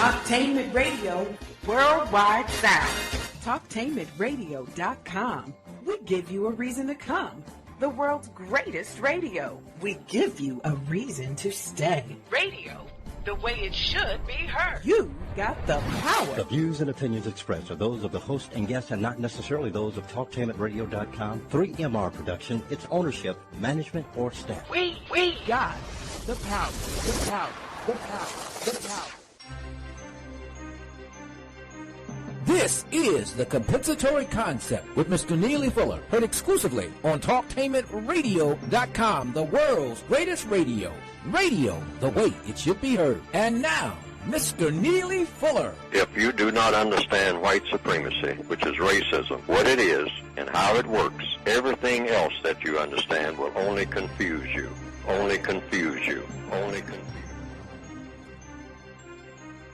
Talktainment Radio, worldwide sound. Talktainmentradio.com. We give you a reason to come. The world's greatest radio. We give you a reason to stay. Radio, the way it should be heard. You got the power. The views and opinions expressed are those of the host and guests and not necessarily those of Talktainmentradio.com, 3MR Production, its ownership, management, or staff. We got the power, the power, the power, the power. This is the Compensatory Concept with Mr. Neely Fuller, heard exclusively on Talktainmentradio.com, the world's greatest radio. Radio, the way it should be heard. And now, Mr. Neely Fuller. If you do not understand white supremacy, which is racism, what it is and how it works, everything else that you understand will only confuse you. Only confuse you. Only confuse you.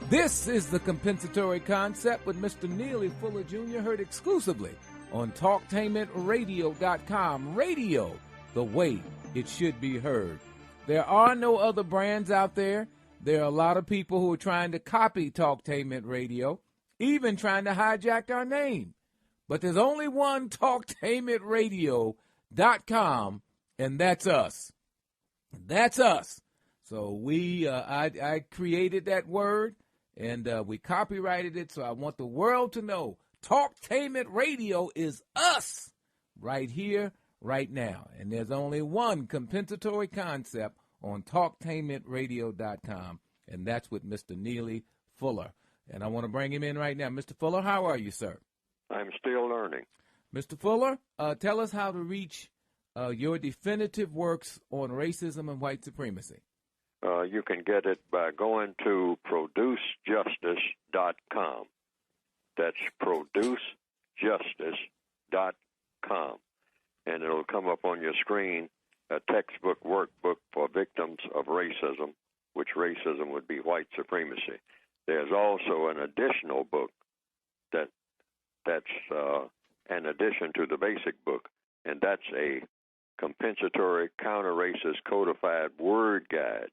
This is the Compensatory Concept with Mr. Neely Fuller Jr., heard exclusively on Talktainmentradio.com. Radio, the way it should be heard. There are no other brands out there. There are a lot of people who are trying to copy Talktainment Radio, even trying to hijack our name. But there's only one Talktainmentradio.com, and that's us. That's us. So I created that word. And we copyrighted it, so I want the world to know Talktainment Radio is us right here, right now. And there's only one compensatory concept on Talktainmentradio.com, and that's with Mr. Neely Fuller. And I want to bring him in right now. Mr. Fuller, how are you, sir? I'm still learning. Mr. Fuller, tell us how to reach your definitive works on racism and white supremacy. You can get it by going to producejustice.com. That's producejustice.com. And it'll come up on your screen a textbook workbook for victims of racism, which racism would be white supremacy. There's also an additional book that's an addition to the basic book, and that's a compensatory counter-racist codified word guide.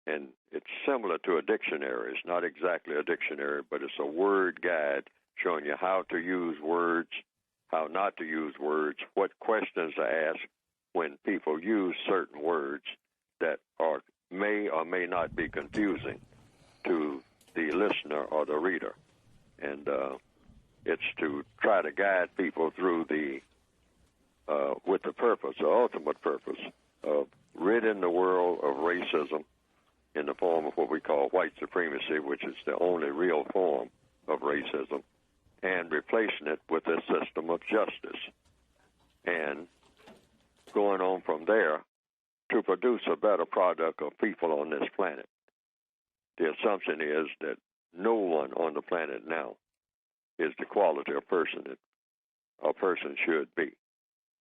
And it's similar to a dictionary. It's not exactly a dictionary, but it's a word guide showing you how to use words, how not to use words, what questions to ask when people use certain words that may or may not be confusing to the listener or the reader. And it's to try to guide people through with the purpose, the ultimate purpose of ridding the world of racism in the form of what we call white supremacy, which is the only real form of racism, and replacing it with a system of justice. And going on from there to produce a better product of people on this planet. The assumption is that no one on the planet now is the quality of person that a person should be.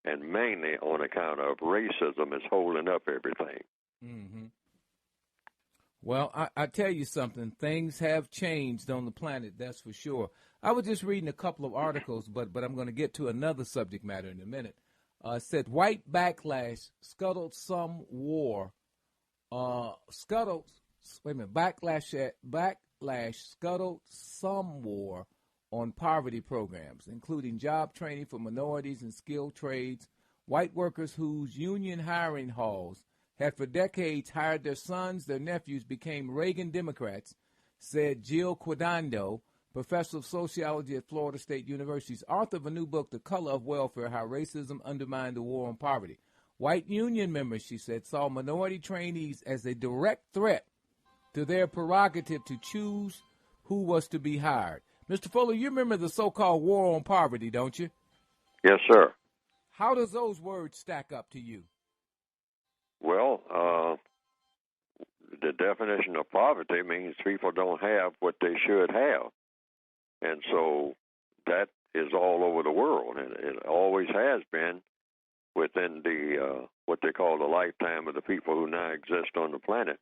And mainly on account of racism is holding up everything. Mm-hmm. Well, I tell you something. Things have changed on the planet, that's for sure. I was just reading a couple of articles, but I'm going to get to another subject matter in a minute. It said white backlash scuttled some war. Backlash scuttled some war on poverty programs, including job training for minorities and skilled trades. White workers whose union hiring halls had for decades hired their sons, their nephews became Reagan Democrats, said Jill Quidando, professor of sociology at Florida State University's author of a new book, The Color of Welfare, How Racism Undermined the War on Poverty. White union members, she said, saw minority trainees as a direct threat to their prerogative to choose who was to be hired. Mr. Fuller, you remember the so-called war on poverty, don't you? Yes, sir. How does those words stack up to you? Well, the definition of poverty means people don't have what they should have. And so that is all over the world, and it always has been within the what they call the lifetime of the people who now exist on the planet.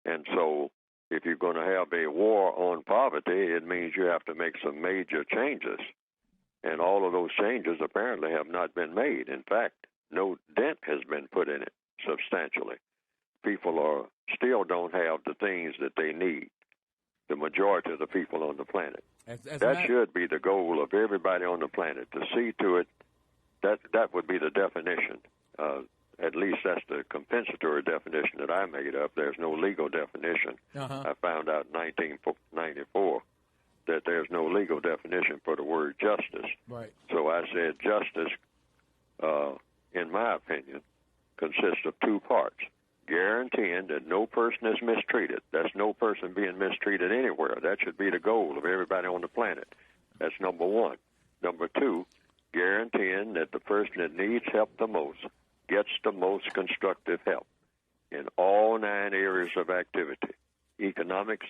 And so if you're going to have a war on poverty, it means you have to make some major changes. And all of those changes apparently have not been made. In fact, no dent has been put in it substantially. People still don't have the things that they need. the majority of the people on the planet. That should be the goal of everybody on the planet, to see to it that would be the definition. At least that's the compensatory definition that I made up. There's no legal definition. I found out in 1994 that there's no legal definition for the word justice. Right. So I said justice, in my opinion, consists of two parts: guaranteeing that no person is mistreated. That's no person being mistreated anywhere. That should be the goal of everybody on the planet. That's number one. Number two, guaranteeing that the person that needs help the most gets the most constructive help in all 9 areas of activity: economics,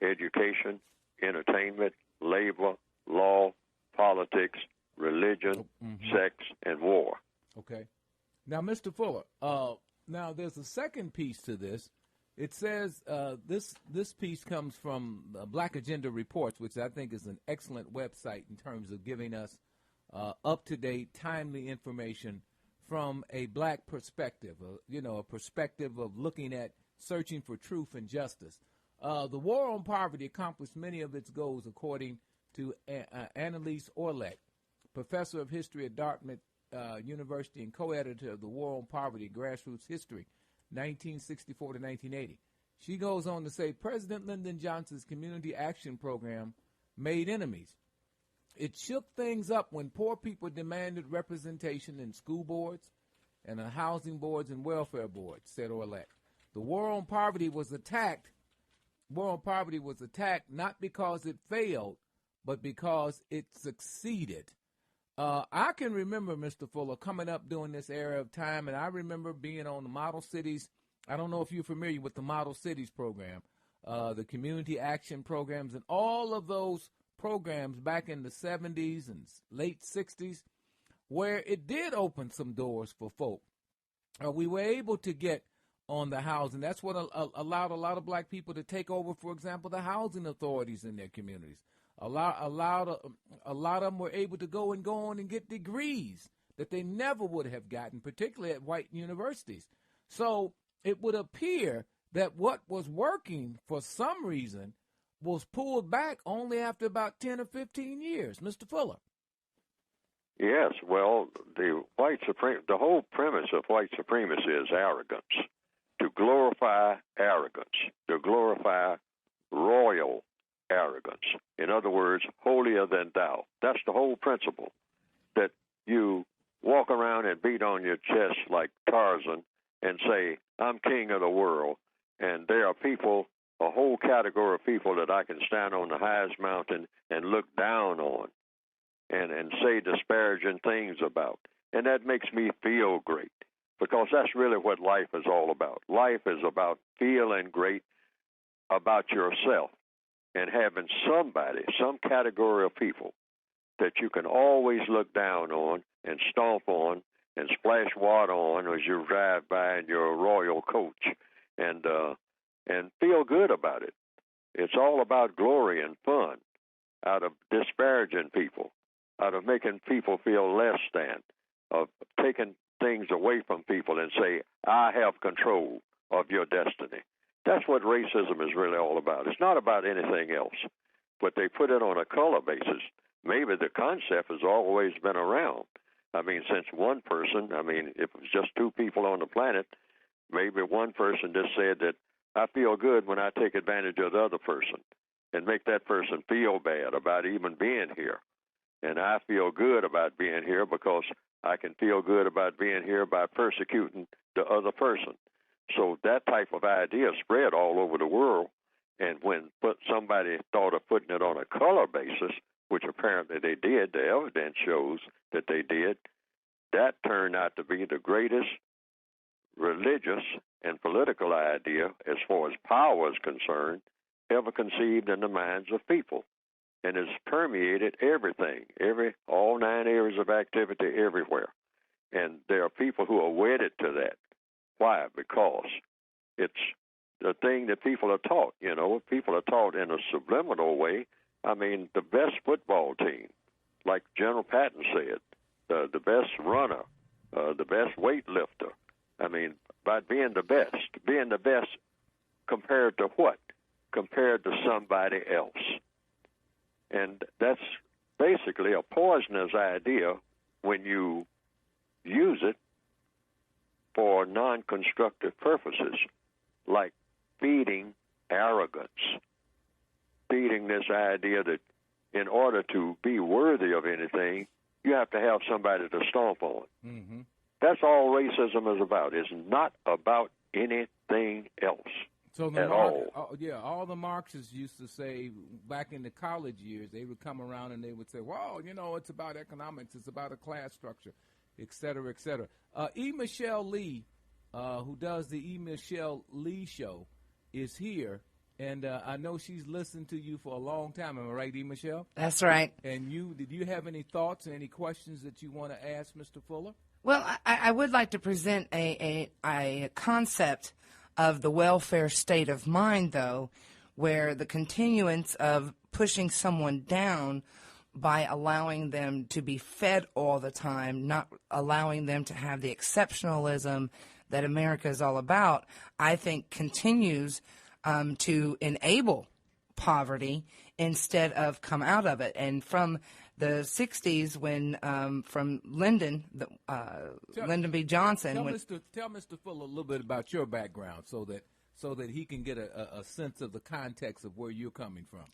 education, entertainment, labor, law, politics, religion, sex, and war. Okay. Now, Mr. Fuller, now there's a second piece to this. It says this piece comes from Black Agenda Reports, which I think is an excellent website in terms of giving us up-to-date, timely information from a black perspective, a perspective of looking at searching for truth and justice. The war on poverty accomplished many of its goals, according to Annalise Orlek, professor of history at Dartmouth University and co-editor of the War on Poverty, Grassroots History, 1964 to 1980. She goes on to say President Lyndon Johnson's Community Action Program made enemies. It shook things up when poor people demanded representation in school boards and in housing boards and welfare boards, said Orlek. The war on poverty was attacked not because it failed, but because it succeeded. I can remember, Mr. Fuller, coming up during this era of time, and I remember being on the Model Cities. I don't know if you're familiar with the Model Cities program, the community action programs, and all of those programs back in the 70s and late 60s, where it did open some doors for folk. We were able to get on the housing. That's what allowed a lot of black people to take over, for example, the housing authorities in their communities. A lot of them were able to go on and get degrees that they never would have gotten, particularly at white universities. So it would appear that what was working for some reason was pulled back only after about 10 or 15 years. Mr. Fuller. Yes, well, the whole premise of white supremacy is arrogance, to glorify arrogance, to glorify royal arrogance. In other words, holier than thou. That's the whole principle, that you walk around and beat on your chest like Tarzan and say, I'm king of the world, and there are people, a whole category of people that I can stand on the highest mountain and look down on and say disparaging things about. And that makes me feel great, because that's really what life is all about. Life is about feeling great about yourself and having somebody, some category of people that you can always look down on and stomp on and splash water on as you drive by in your royal coach, and feel good about it. It's all about glory and fun, out of disparaging people, out of making people feel less than, of taking things away from people and say, I have control of your destiny. That's what racism is really all about. It's not about anything else, but they put it on a color basis. Maybe the concept has always been around. I mean, since one person, if it was just two people on the planet, maybe one person just said that I feel good when I take advantage of the other person and make that person feel bad about even being here. And I feel good about being here because I can feel good about being here by persecuting the other person. So that type of idea spread all over the world. And when somebody thought of putting it on a color basis, which apparently they did, the evidence shows that they did, that turned out to be the greatest religious and political idea, as far as power is concerned, ever conceived in the minds of people, and has permeated everything, all 9 areas of activity everywhere. And there are people who are wedded to that. Why? Because it's the thing that people are taught. People are taught in a subliminal way. The best football team, like General Patton said, the best runner, the best weightlifter. By being the best compared to what? compared to somebody else. And that's basically a poisonous idea when you use it for non-constructive purposes, like feeding arrogance, feeding this idea that in order to be worthy of anything, you have to have somebody to stomp on. Mm-hmm. That's all racism is about. It's not about anything else. So all the Marxists used to say back in the college years, they would come around and they would say, well, it's about economics, it's about a class structure, et cetera, et cetera. E. Michelle Lee, who does the E. Michelle Lee show, is here, and I know she's listened to you for a long time. Am I right, E. Michelle? That's right. And did you have any thoughts and any questions that you want to ask Mr. Fuller? Well, I would like to present a concept of the welfare state of mind, though, where the continuance of pushing someone down by allowing them to be fed all the time, not allowing them to have the exceptionalism that America is all about, I think continues to enable poverty instead of come out of it. And from the 60s, when from Lyndon B. Johnson. Tell Mr. Fuller a little bit about your background so that he can get a sense of the context of where you're coming from.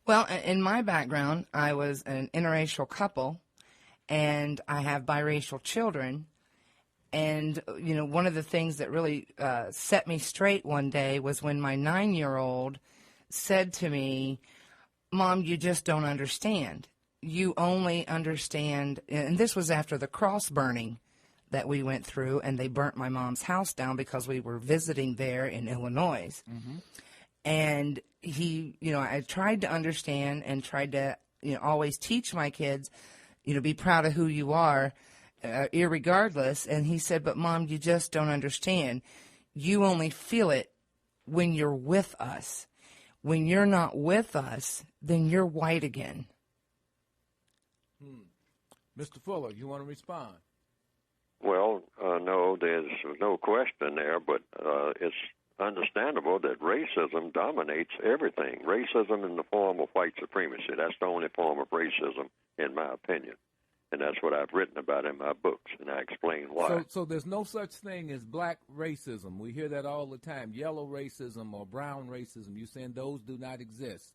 Well, in my background, I was an interracial couple, and I have biracial children. And, one of the things that really set me straight one day was when my 9-year-old said to me, Mom, you just don't understand. You only understand, and this was after the cross burning that we went through, and they burnt my mom's house down because we were visiting there in Illinois. Mm-hmm. And I tried to understand and tried to, always teach my kids, be proud of who you are, irregardless. And he said, but Mom, you just don't understand. You only feel it when you're with us. When you're not with us, then you're white again. Mr. Fuller, you want to respond? Well, no, there's no question there, but it's understandable that racism dominates everything. Racism in the form of white supremacy, that's the only form of racism, in my opinion. And that's what I've written about in my books, and I explain why. So there's no such thing as black racism. We hear that all the time, yellow racism or brown racism. You're saying those do not exist?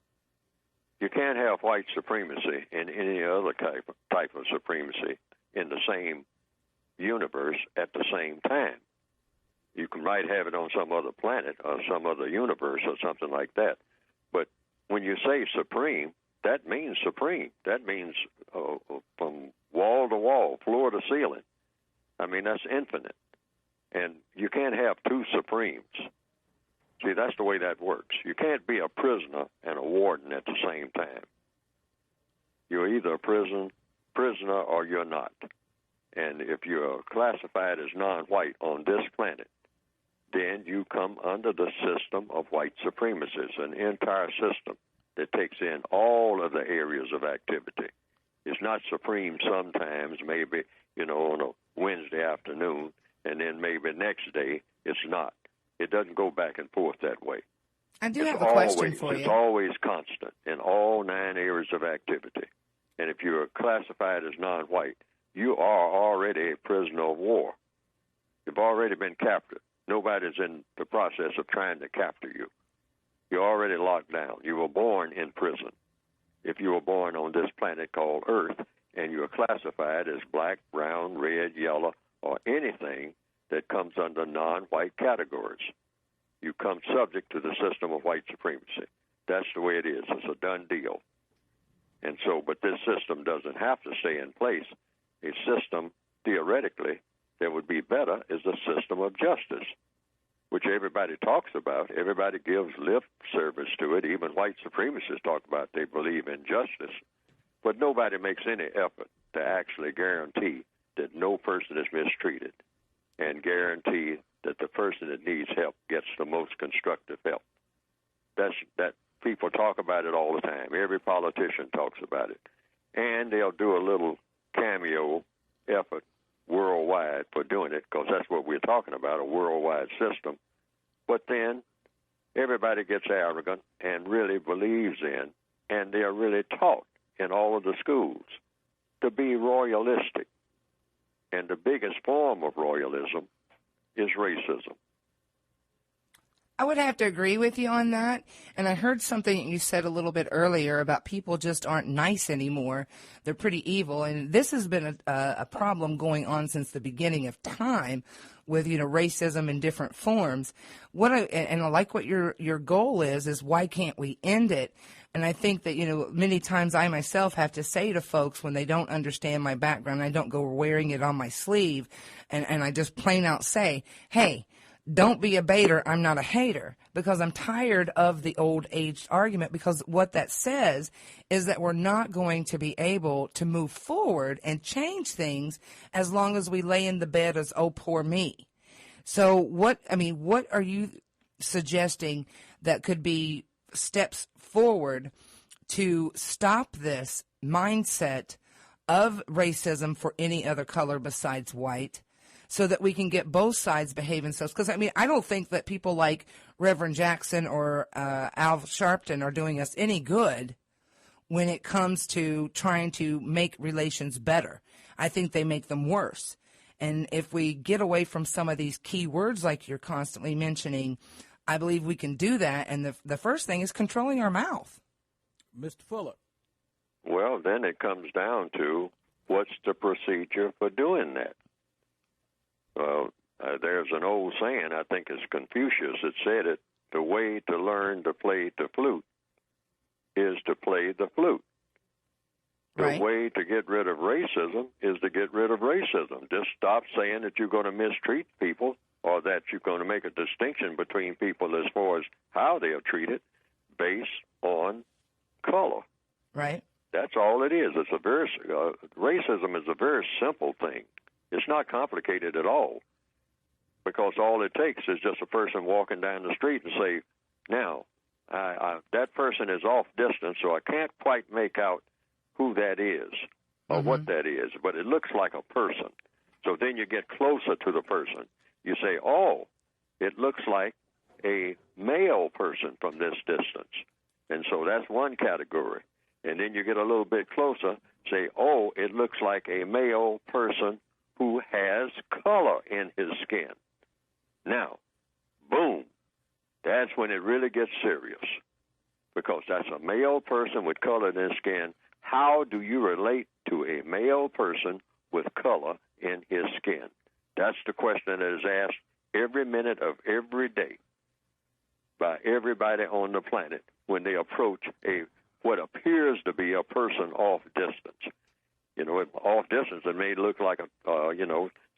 You can't have white supremacy and any other type of supremacy in the same universe at the same time. You might have it on some other planet or some other universe or something like that. But when you say supreme, that means supreme. That means from wall to wall, floor to ceiling. I mean, that's infinite. And you can't have two supremes. See, that's the way that works. You can't be a prisoner and a warden at the same time. You're either a prisoner or you're not. And if you're classified as non-white on this planet, then you come under the system of white supremacy. It's an entire system that takes in all of the areas of activity. It's not supreme sometimes, maybe, on a Wednesday afternoon, and then maybe next day it's not. It doesn't go back and forth that way. I do have a question for you. It's always constant in all 9 areas of activity. And if you're classified as non-white, you are already a prisoner of war. You've already been captured. Nobody's in the process of trying to capture you. You're already locked down. You were born in prison. If you were born on this planet called Earth and you're classified as black, brown, red, yellow, or anything that comes under non-white categories, you come subject to the system of white supremacy. That's the way it is. It's a done deal. And so, but this system doesn't have to stay in place. A system, theoretically, that would be better is a system of justice, which everybody talks about. Everybody gives lip service to it. Even white supremacists talk about they believe in justice. But nobody makes any effort to actually guarantee that no person is mistreated and guarantee that the person that needs help gets the most constructive help. That people talk about it all the time. Every politician talks about it. And they'll do a little cameo effort worldwide for doing it, because that's what we're talking about, a worldwide system. But then everybody gets arrogant and really believes in, and they're really taught in all of the schools to be royalistic. And the biggest form of royalism is racism. I would have to agree with you on that. And I heard something you said a little bit earlier about people just aren't nice anymore. They're pretty evil. And this has been a problem going on since the beginning of time with, racism in different forms. And I like what your goal is why can't we end it? And I think that, many times I myself have to say to folks when they don't understand my background, I don't go wearing it on my sleeve, and I just plain out say, hey, don't be a baiter, I'm not a hater, because I'm tired of the old age argument, because what that says is that we're not going to be able to move forward and change things as long as we lay in the bed as, oh, poor me. So what are you suggesting that could be steps forward to stop this mindset of racism for any other color besides white, so that we can get both sides behaving themselves? Because, I don't think that people like Reverend Jackson or Al Sharpton are doing us any good when it comes to trying to make relations better. I think they make them worse. And if we get away from some of these key words like you're constantly mentioning, I believe we can do that. And the first thing is controlling our mouth. Mr. Fuller. Well, then it comes down to what's the procedure for doing that? Well, there's an old saying, I think it's Confucius that said it, the way to learn to play the flute is to play the flute. The way to get rid of racism is to get rid of racism. Just stop saying that you're going to mistreat people or that you're going to make a distinction between people as far as how they are treated based on color. Right. That's all it is. It's racism is a very simple thing. It's not complicated at all, because all it takes is just a person walking down the street and say, now, that person is off distance, so I can't quite make out who that is or what that is, but it looks like a person. So then you get closer to the person. You say, oh, it looks like a male person from this distance. And so that's one category. And then you get a little bit closer, say, oh, it looks like a male person who has color in his skin. Now, boom, that's when it really gets serious, because that's a male person with color in his skin. How do you relate to a male person with color in his skin? That's the question that is asked every minute of every day by everybody on the planet when they approach what appears to be a person off distance. Off distance, it may look like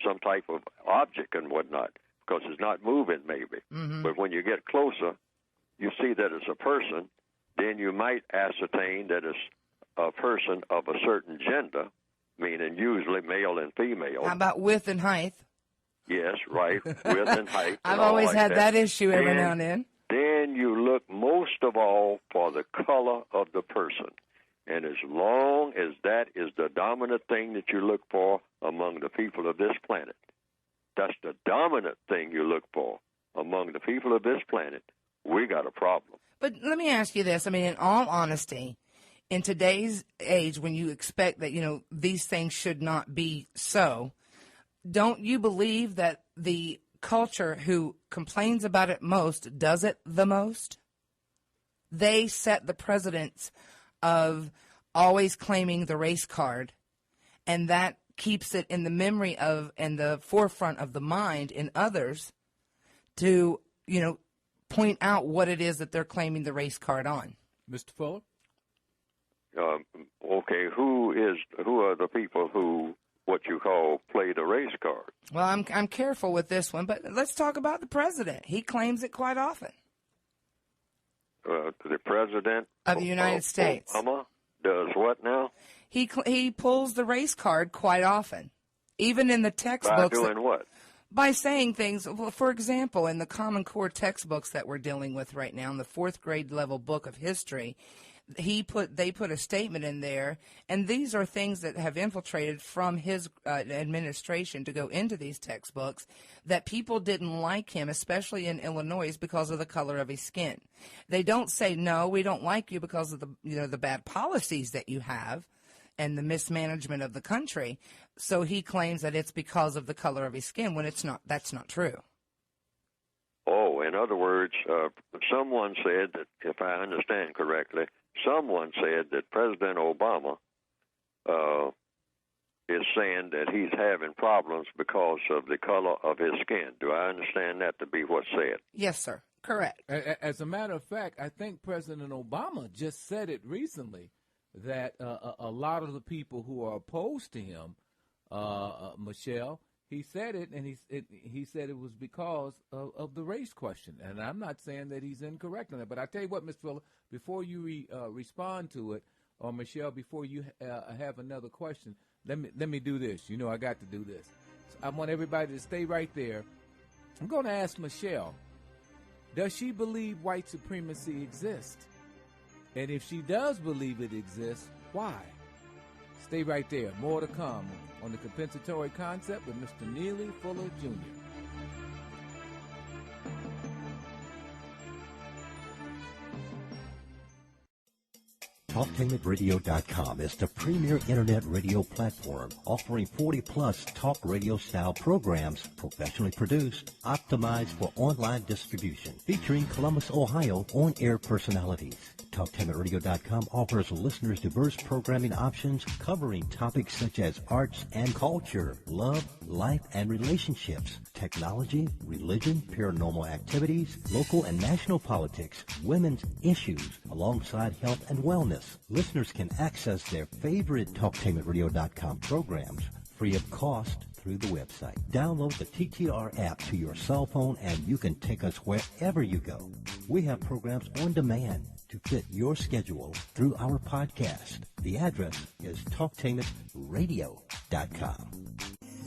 some type of object and whatnot, because it's not moving maybe. But when you get closer, you see that it's a person. Then you might ascertain that it's a person of a certain gender, meaning usually male and female. How about width and height? Yes, right, width and height. I've always had that issue every now and then. Then you look most of all for the color of the person. And as long as that is the dominant thing that you look for among the people of this planet, that's the dominant thing you look for among the people of this planet, we got a problem. But let me ask you this. In all honesty, in today's age, when you expect that, these things should not be so, don't you believe that the culture who complains about it most does it the most? They set the precedence of always claiming the race card, and that keeps it in the memory of and the forefront of the mind in others to, point out what it is that they're claiming the race card on. Mr. Fuller? Okay, who are the people who, what you call, play the race card? Well, I'm careful with this one, but let's talk about the president. He claims it quite often. The president of the United States. Obama does what now? He pulls the race card quite often, even in the textbooks. By doing what? By saying things. For example, in the Common Core textbooks that we're dealing with right now, in the 4th grade level book of history, they put a statement in there, and these are things that have infiltrated from his administration to go into these textbooks, that people didn't like him, especially in Illinois, because of the color of his skin. They don't say, no, we don't like you because of the bad policies that you have and the mismanagement of the country. So he claims that it's because of the color of his skin, when it's not. That's not true. Oh, in other words, someone said that, if I understand correctly, someone said that President Obama is saying that he's having problems because of the color of his skin. Do I understand that to be what's said? Yes, sir. Correct. As a matter of fact, I think President Obama just said it recently that a lot of the people who are opposed to him, Michelle, he said it, and he said it was because of the race question. And I'm not saying that he's incorrect on that. But I tell you what, Mr. Fuller, before you respond to it, or Michelle, before you have another question, let me do this. You know I got to do this. So I want everybody to stay right there. I'm going to ask Michelle, does she believe white supremacy exists? And if she does believe it exists, why? Stay right there. More to come on the compensatory concept with Mr. Neely Fuller, Jr. Talktainmentradio.com is the premier internet radio platform offering 40-plus talk radio-style programs professionally produced, optimized for online distribution, featuring Columbus, Ohio on-air personalities. Talktainmentradio.com offers listeners diverse programming options covering topics such as arts and culture, love, life and relationships, technology, religion, paranormal activities, local and national politics, women's issues, alongside health and wellness. Listeners can access their favorite Talktainmentradio.com programs free of cost through the website. Download the TTR app to your cell phone and you can take us wherever you go. We have programs on demand to fit your schedule through our podcast. The address is Talktainmentradio.com.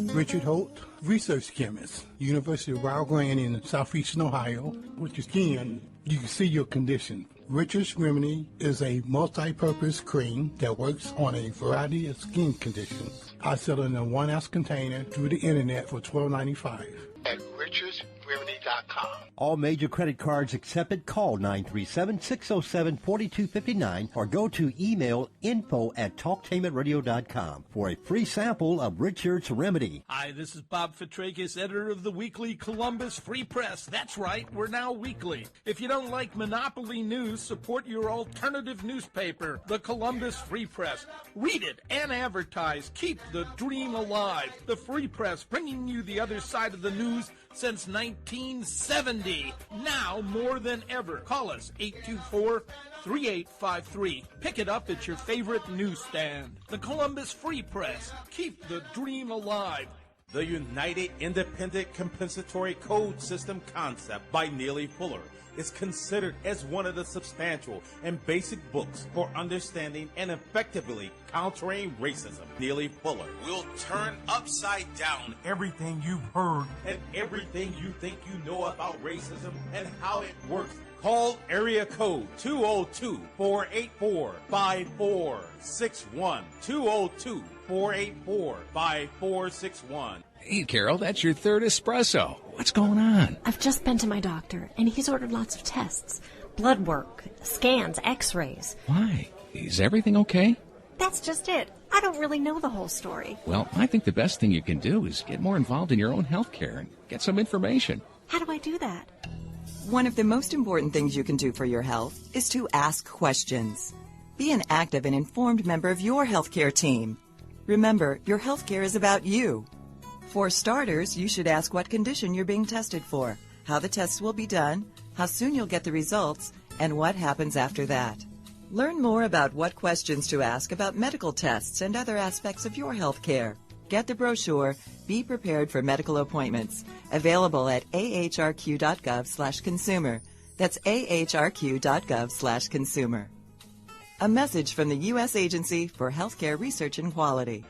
Richard Holt, research chemist, University of Rio Grande in southeastern Ohio. With your skin, you can see your condition. Richard's Remedy is a multi-purpose cream that works on a variety of skin conditions. I sell it in a 1-ounce container through the internet for $12.95 at richardsremedy.com. All major credit cards accepted. Call 937-607-4259 or go to email info@talktainmentradio.com for a free sample of Richard's Remedy. Hi, this is Bob Fitrakis, editor of the weekly Columbus Free Press. That's right, we're now weekly. If you don't like monopoly news, support your alternative newspaper, the Columbus Free Press. Read it and advertise. Keep the dream alive. The Free Press, bringing you the other side of the news since 1970. Now more than ever. Call us 824-3853. Pick it up at your favorite newsstand. The Columbus Free Press. Keep the dream alive. The United Independent Compensatory Code System concept by Neely Fuller is considered as one of the substantial and basic books for understanding and effectively countering racism. Neely Fuller will turn upside down everything you've heard and everything you think you know about racism and how it works. Call area code 202-484-5461. 202-484-5461. Hey, Carol, that's your third espresso. What's going on? I've just been to my doctor, and he's ordered lots of tests. Blood work, scans, x-rays. Why? Is everything okay? That's just it. I don't really know the whole story. Well, I think the best thing you can do is get more involved in your own health care and get some information. How do I do that? One of the most important things you can do for your health is to ask questions. Be an active and informed member of your healthcare team. Remember, your healthcare is about you. For starters, you should ask what condition you're being tested for, how the tests will be done, how soon you'll get the results, and what happens after that. Learn more about what questions to ask about medical tests and other aspects of your health care. Get the brochure, Be Prepared for Medical Appointments, available at ahrq.gov/consumer. That's ahrq.gov/consumer. A message from the U.S. Agency for Healthcare Research and Quality.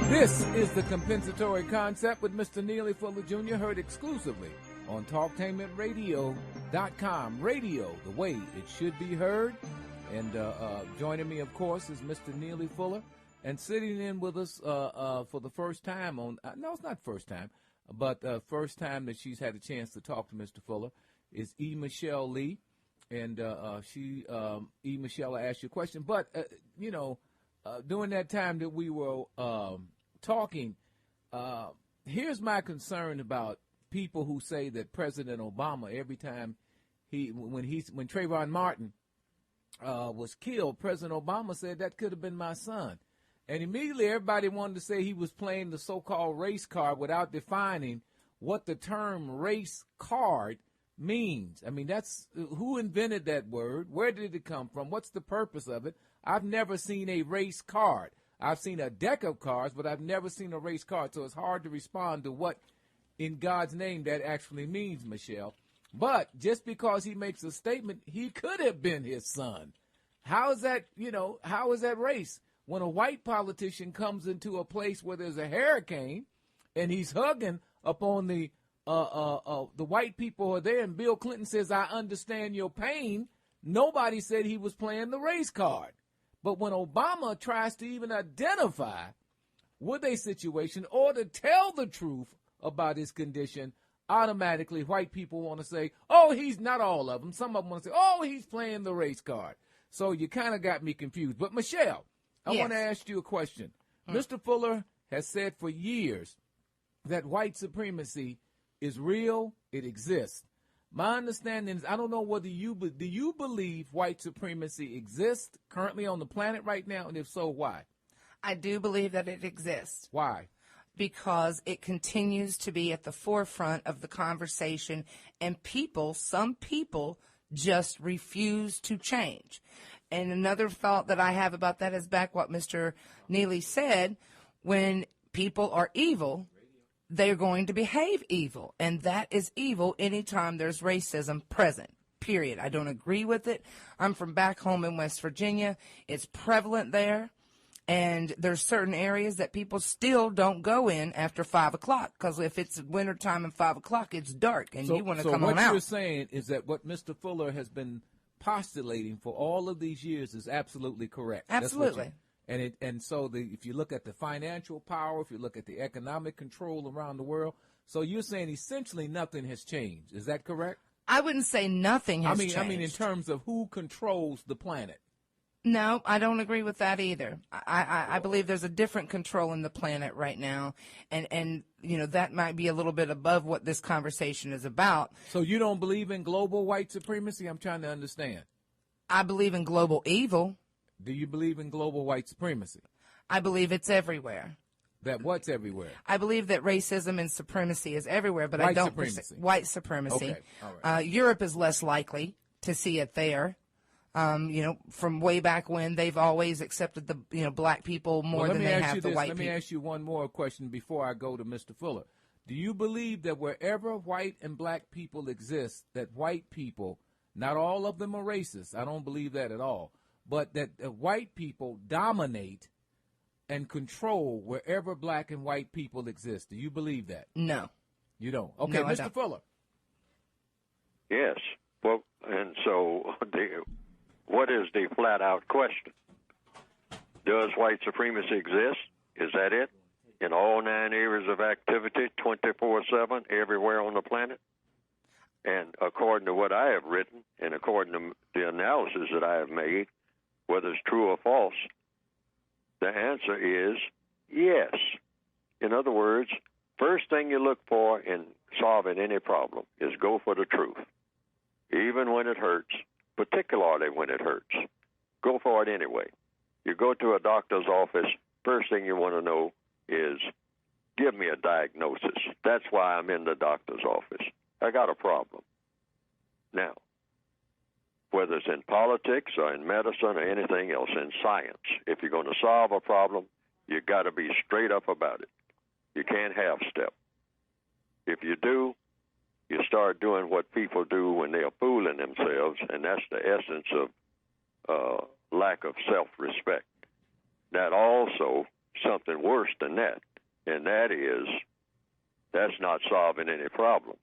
This is the compensatory concept with Mr. Neely Fuller, Jr., heard exclusively on Talktainmentradio.com. Radio, the way it should be heard. And joining me, of course, is Mr. Neely Fuller. And sitting in with us for the first time on, no, it's not first time, but first time that she's had a chance to talk to Mr. Fuller is E. Michelle Lee. And E. Michelle, I asked you a question. But, during that time that we were talking, here's my concern about people who say that President Obama, every time when Trayvon Martin was killed, President Obama said that could have been my son. And immediately everybody wanted to say he was playing the so-called race card without defining what the term race card means. I mean, that's who invented that word? Where did it come from? What's the purpose of it? I've never seen a race card. I've seen a deck of cards, but I've never seen a race card. So it's hard to respond to what in God's name that actually means, Michelle. But just because he makes a statement, he could have been his son. How is that, how is that race? When a white politician comes into a place where there's a hurricane and he's hugging upon the white people who are there, and Bill Clinton says, I understand your pain, nobody said he was playing the race card. But when Obama tries to even identify with a situation or to tell the truth about his condition, automatically white people want to say, oh, he's not all of them. Some of them want to say, oh, he's playing the race card. So you kind of got me confused. But, Michelle, I want to ask you a question. Mr. Fuller has said for years that white supremacy is real, it exists. My understanding is, I don't know whether do you believe white supremacy exists currently on the planet right now, and if so, why? I do believe that it exists. Why? Because it continues to be at the forefront of the conversation, and some people just refuse to change. And another thought that I have about that is back what Mr. Neely said, when people are evil, they're going to behave evil, and that is evil anytime there's racism present, period. I don't agree with it. I'm from back home in West Virginia. It's prevalent there, and there's certain areas that people still don't go in after 5 o'clock, because if it's wintertime and 5 o'clock, it's dark, and you want to come on out. So what you're saying is that what Mr. Fuller has been postulating for all of these years is absolutely correct. Absolutely. So if you look at the financial power, if you look at the economic control around the world, so you're saying essentially nothing has changed. Is that correct? I wouldn't say nothing has changed. I mean, in terms of who controls the planet. No, I don't agree with that either. I believe there's a different control in the planet right now, and that might be a little bit above what this conversation is about. So you don't believe in global white supremacy? I'm trying to understand. I believe in global evil. Do you believe in global white supremacy? I believe it's everywhere. That what's everywhere? I believe that racism and supremacy is everywhere, but white I don't supremacy. White supremacy. Okay. All right. Europe is less likely to see it there. From way back when, they've always accepted the black people more than they have the white people. Let me ask you one more question before I go to Mr. Fuller. Do you believe that wherever white and black people exist, that white people, not all of them are racist, I don't believe that at all, but that white people dominate and control wherever black and white people exist? Do you believe that? No. You don't? Okay, no, Mr. Fuller. Yes. Well, and so what is the flat-out question? Does white supremacy exist? Is that it? In all 9 areas of activity, 24/7, everywhere on the planet? And according to what I have written, and according to the analysis that I have made, whether it's true or false, the answer is yes. In other words, first thing you look for in solving any problem is go for the truth, even when it hurts, particularly when it hurts. Go for it anyway. You go to a doctor's office, first thing you want to know is, give me a diagnosis. That's why I'm in the doctor's office. I got a problem. Now, whether it's in politics or in medicine or anything else, in science, if you're going to solve a problem, you got to be straight up about it. You can't half-step. If you do, you start doing what people do when they're fooling themselves, and that's the essence of lack of self-respect. That also, something worse than that, and that is, that's not solving any problems.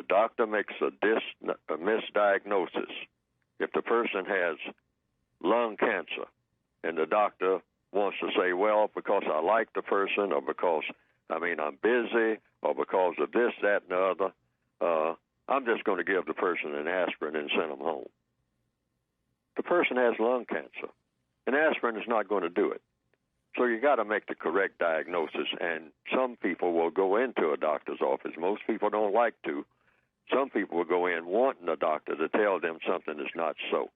doctor makes a misdiagnosis, if the person has lung cancer and the doctor wants to say, well, because I like the person or because, I'm busy or because of this, that, and the other, I'm just going to give the person an aspirin and send them home. The person has lung cancer, and aspirin is not going to do it. So you got to make the correct diagnosis, and some people will go into a doctor's office. Most people don't like to. Some people will go in wanting a doctor to tell them something that's not so.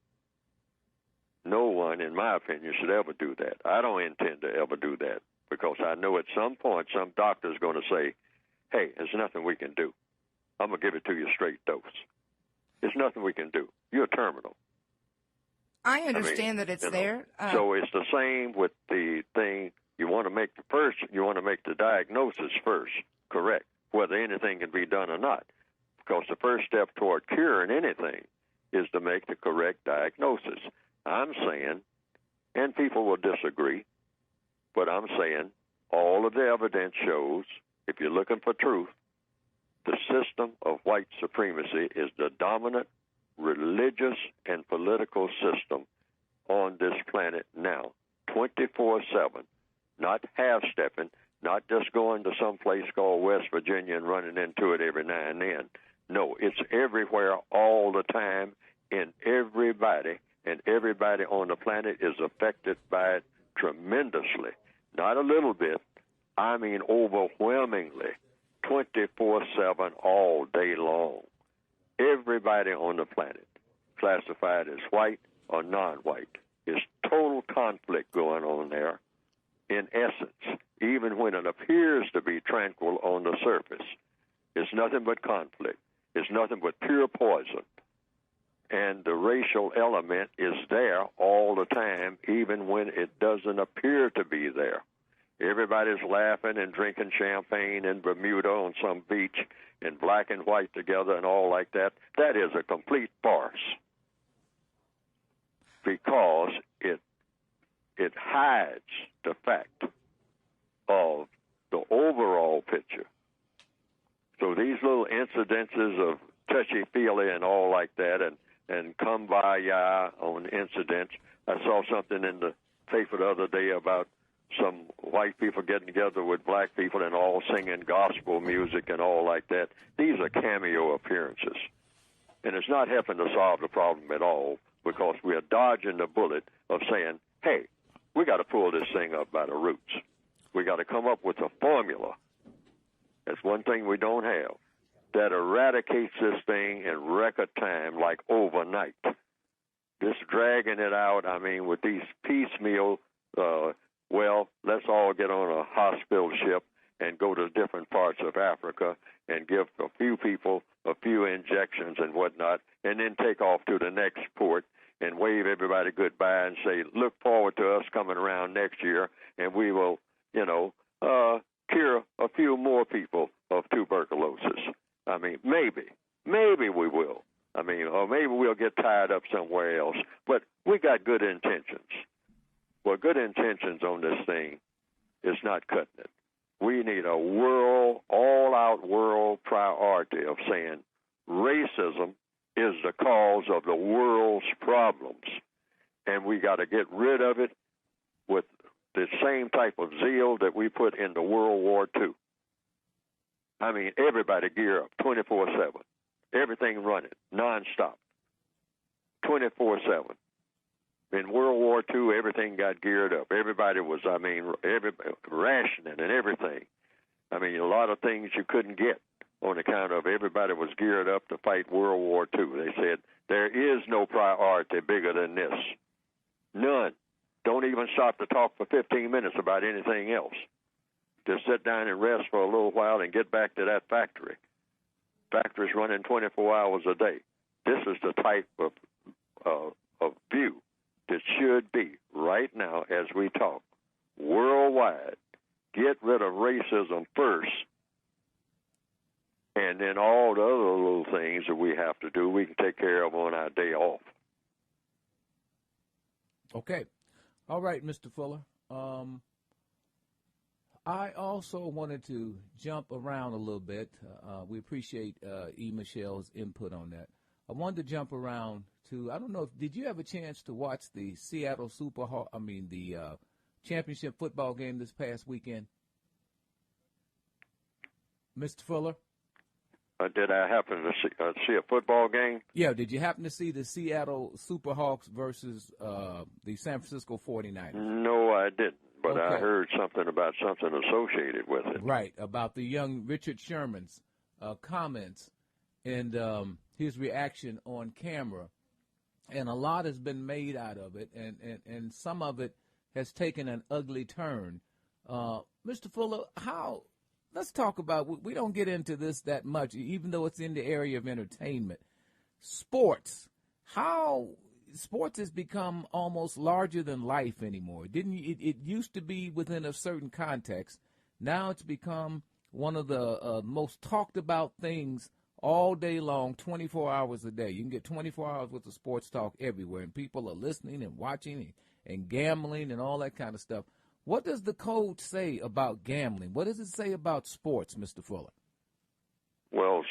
No one, in my opinion, should ever do that. I don't intend to ever do that because I know at some point some doctor's going to say, hey, there's nothing we can do. I'm going to give it to you straight dose. There's nothing we can do. You're terminal. I understand that it's there. So it's the same with the thing. You want to make the diagnosis first, correct, whether anything can be done or not. Because the first step toward curing anything is to make the correct diagnosis. I'm saying, and people will disagree, but I'm saying all of the evidence shows, if you're looking for truth, the system of white supremacy is the dominant religious and political system on this planet now, 24/7, not half-stepping, not just going to some place called West Virginia and running into it every now and then. No, it's everywhere all the time in everybody, and everybody on the planet is affected by it tremendously. Not a little bit, I mean overwhelmingly, 24/7 all day long. Everybody on the planet, classified as white or non-white, is total conflict going on there. In essence, even when it appears to be tranquil on the surface, it's nothing but conflict. It's nothing but pure poison. And the racial element is there all the time, even when it doesn't appear to be there. Everybody's laughing and drinking champagne in Bermuda on some beach and black and white together and all like that. That is a complete farce because it hides the fact of the overall picture. So these little incidences of touchy-feely and all like that and kumbaya on incidents. I saw something in the paper the other day about some white people getting together with black people and all singing gospel music and all like that. These are cameo appearances. And it's not helping to solve the problem at all because we are dodging the bullet of saying, hey, we got to pull this thing up by the roots. We got to come up with a formula. That's one thing we don't have, that eradicates this thing in record time, like overnight. This dragging it out, with these piecemeal well, let's all get on a hospital ship and go to different parts of Africa and give a few people a few injections and whatnot, and then take off to the next port and wave everybody goodbye and say, look forward to us coming around next year, and we will, cure a few more people of tuberculosis. Maybe we will. Or maybe we'll get tied up somewhere else. But we got good intentions. Well, good intentions on this thing is not cutting it. We need a all-out world priority of saying racism is the cause of the world's problems, and we got to get rid of it with the same type of zeal that we put into World War II. Everybody gear up 24/7. Everything running nonstop, 24/7. In World War II, everything got geared up. Everybody was, rationing and everything. A lot of things you couldn't get on account of everybody was geared up to fight World War II. They said, there is no priority bigger than this. None. Don't even stop to talk for 15 minutes about anything else. Just sit down and rest for a little while and get back to that factory. Factories running 24 hours a day. This is the type of view that should be right now as we talk worldwide. Get rid of racism first, and then all the other little things that we have to do, we can take care of on our day off. Okay. All right, Mr. Fuller. I also wanted to jump around a little bit. We appreciate E. Michelle's input on that. I wanted to jump around to, I don't know, did you have a chance to watch the Seattle championship football game this past weekend? Mr. Fuller? Did I happen to see a football game? Yeah, did you happen to see the Seattle Superhawks versus the San Francisco 49ers? No, I didn't, but Okay. I heard something about something associated with it. Right, about the young Richard Sherman's comments and his reaction on camera. And a lot has been made out of it, and some of it has taken an ugly turn. Mr. Fuller, let's talk about, we don't get into this that much, even though it's in the area of entertainment. Sports. How sports has become almost larger than life anymore. It used to be within a certain context. Now it's become one of the most talked about things all day long, 24 hours a day. You can get 24 hours worth of sports talk everywhere, and people are listening and watching and gambling and all that kind of stuff. What does the code say about gambling? What does it say about sports, Mr. Fuller? Well,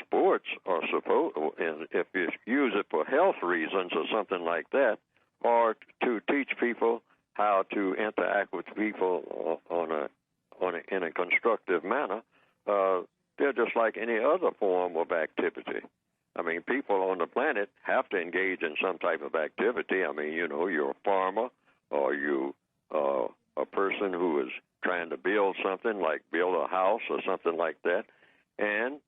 sports are supposed, and if you use it for health reasons or something like that, or to teach people how to interact with people in a constructive manner, they're just like any other form of activity. I mean, people on the planet have to engage in some type of activity. I mean, you're a farmer, or you a person who is trying to build something, like build a house or something like that. And